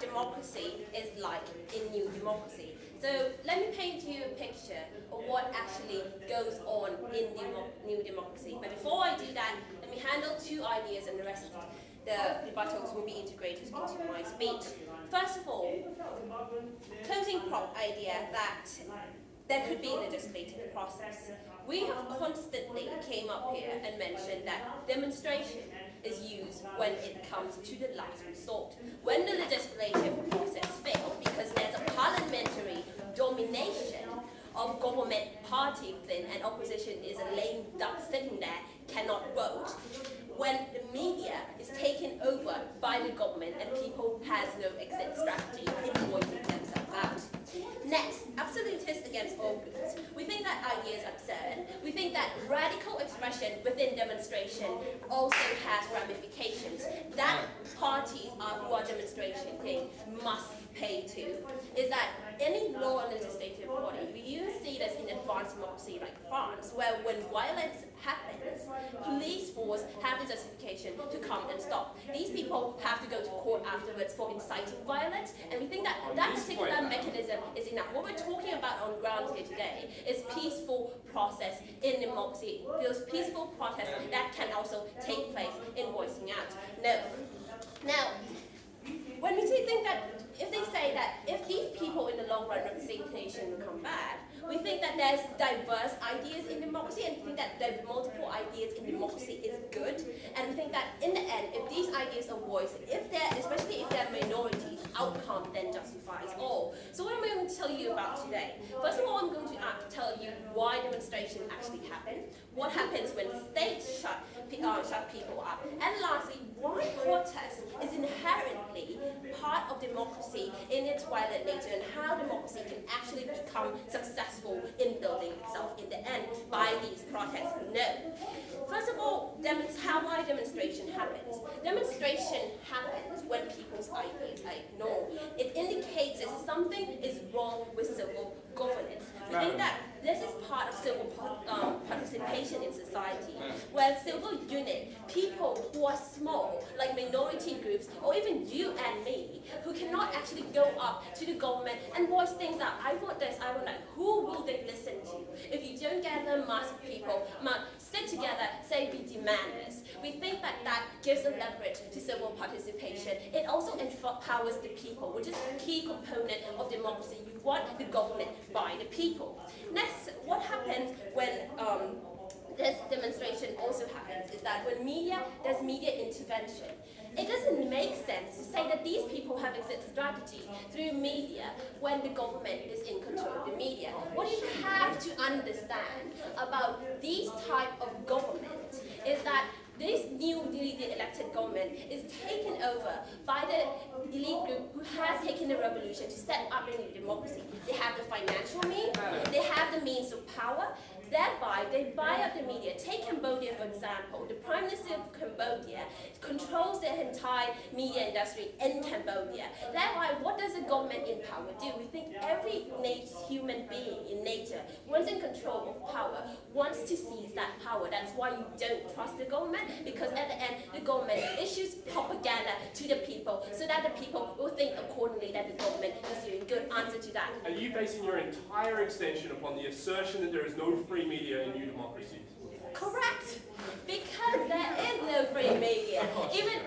what democracy is like in New Democracy. So let me paint you a picture of what actually goes on in New Democracy. But before I do that, let me handle two ideas and the rest of the rebuttals will be integrated into my speech. First of all, closing prop idea that there could be a legislative process. We have constantly came up here and mentioned that demonstration is used when it comes to the last resort. When the legislative process fails because there's a parliamentary domination of government party within and opposition is a lame duck sitting there, cannot vote. When the media is taken over by the government and people has no exit strategy in voicing themselves out. Next, absolutists against all groups. We think that idea is absurd. We think that radical expression within demonstration also has ramifications. That parties who are demonstrating must pay to is that any law and legislative body, we see this in advanced democracy like France, where when violence happens, police force have the justification to come and stop. These people have to go to court afterwards for inciting violence, and we think that that particular mechanism is enough. What we're talking about on ground here today is peaceful process in democracy. Those peaceful protests that can also take place in voicing out. Now, when we think that, if they say that if these people in the long run representation come back, we think that there's diverse ideas in democracy, and we think that the multiple ideas in democracy is good, and we think that in the end, if these ideas are voiced, especially if they're minorities, outcome then justifies all. So what am I going to tell you about today? First of all, I'm going to tell you why demonstration actually happen, what happens when states shut people up, and lastly, why protest is inherently part of democracy in its violent nature, and how democracy can actually become successful in building itself in the end by these protests. First of all, why demonstration happens. Demonstration happens when people's ideas are ignored. It indicates that something is wrong with civil governance. We think that this is part of civil participation in society, where civil unit, people who are small, like minority groups, or even you and me, who cannot actually go up to the government and voice things out. I want this, I want that. Who will they listen to? If you don't gather mass of people, sit together, say we demand this. We think that that gives a leverage to civil participation. It also empowers the people, which is a key component of democracy. You want the government by the people. Next, what happens when this demonstration also happens is that when there's media intervention, it doesn't make sense to say that these people have exit strategy through media when the government is in control of the media. What you have to understand about these type of government is that this newly elected government is taken over by the elite group who has taken the revolution to set up a new democracy. They have the financial means, they have the means of power, thereby they buy up the media. Take Cambodia for example. The Prime Minister of Cambodia controls the entire media industry in Cambodia. Thereby, what does the government in power do? We think every human being in nature, once in control of power, wants to seize that power. That's why you don't trust the government, because at the end, the government issues propaganda to the people so that the people will think accordingly that the government is doing good. Answer to that. Are you basing your entire extension upon the assertion that there is no free media in new democracies? Correct. Because there is no free media. Even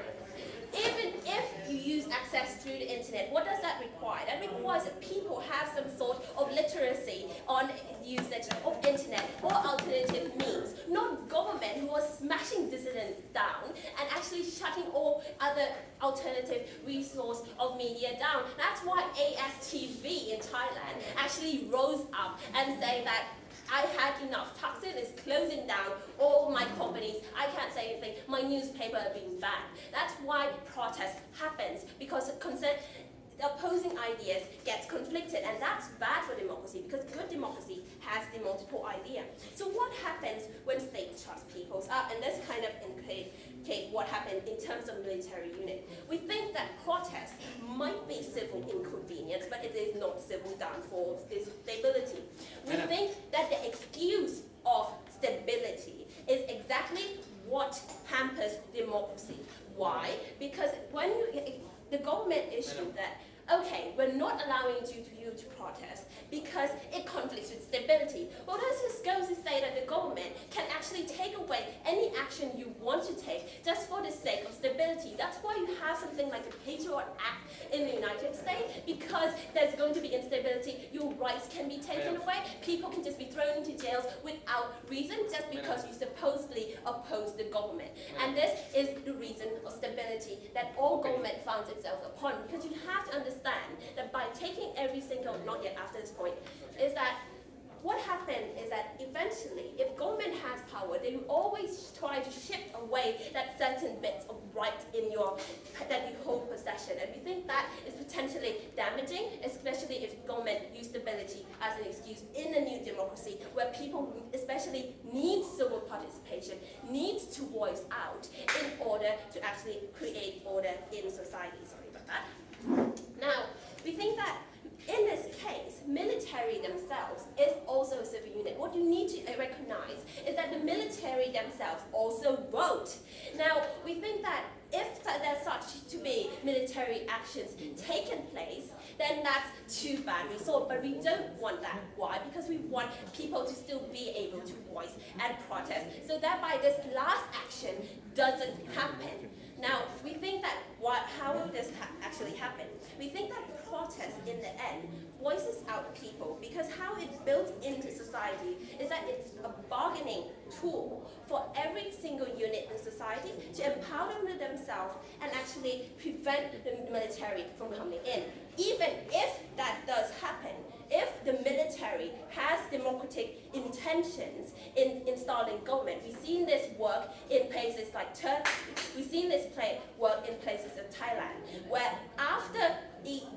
if you use access through the internet, what does that require? That requires that people have some sort of literacy on usage of internet or alternative means, not government who are smashing dissidents down and actually shutting all other alternative resource of media down. That's why ASTV in Thailand actually rose up and say that I had enough. Thaksin is closing down all my companies. I can't say anything. My newspaper is being banned. That's why protest happens, because opposing ideas gets conflicted, and that's bad for democracy, because good democracy has the multiple idea. So what happens when states shut people up? And this kind of indicate what happened in terms of military unit. We think that protest might be civil inconvenience, but it is not civil downfall, it's stability. We think that the excuse of stability is exactly what hampers democracy. Why? Because when the government issued that, okay, we're not allowing you to protest because it conflicts with stability. Well, that just goes to say that the government can actually take away any action you want to take just for the sake of stability. That's why you have something like the Patriot Act in the United States, because there's going to be instability, your rights can be taken away, people can just be thrown into jails without reason just because you supposedly oppose the government. And this is the reason of stability that all government founds itself upon, because you have to understand that by taking every single, not yet after this point, is that what happened is that eventually, if government has power, they will always try to shift away that certain bits of right in that you hold possession. And we think that is potentially damaging, especially if government use stability as an excuse in a new democracy where people especially need civil participation, needs to voice out in order to actually create order in society. Sorry about that. Now, we think that in this case, military themselves is also a civil unit. What you need to recognize is that the military themselves also vote. Now, we think that if there's such to be military actions taken place, then that's too bad result. But we don't want that. Why? Because we want people to still be able to voice and protest, so that by this last action doesn't happen. Now, we think that how will this actually happen? We think that protest, in the end, voices out people, because how it's built into society is that it's a bargaining tool for every single unit in society to empower themselves and actually prevent the military from coming in. Even if that does happen, if the military has democratic intentions in installing government, we've seen this work in places like Turkey, we've seen this work in places of Thailand, where after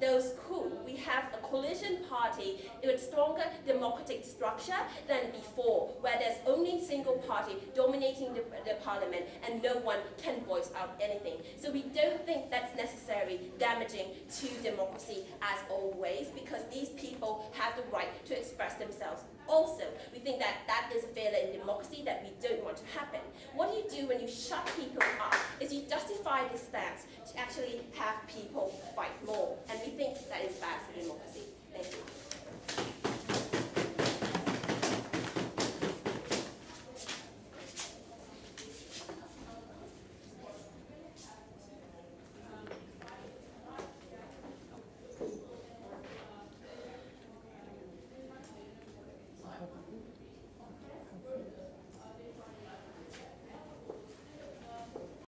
those coups, we have a coalition party with stronger democratic structure than before, where there's only single party dominating the parliament and no one can voice out anything. So we don't think that's necessarily damaging to democracy as always, because these people have the right to express themselves. Also, we think that that is a failure in democracy that we don't want to happen. What you do when you shut people up is you justify the stance to actually have people fight more. And we think that is bad for democracy. Thank you.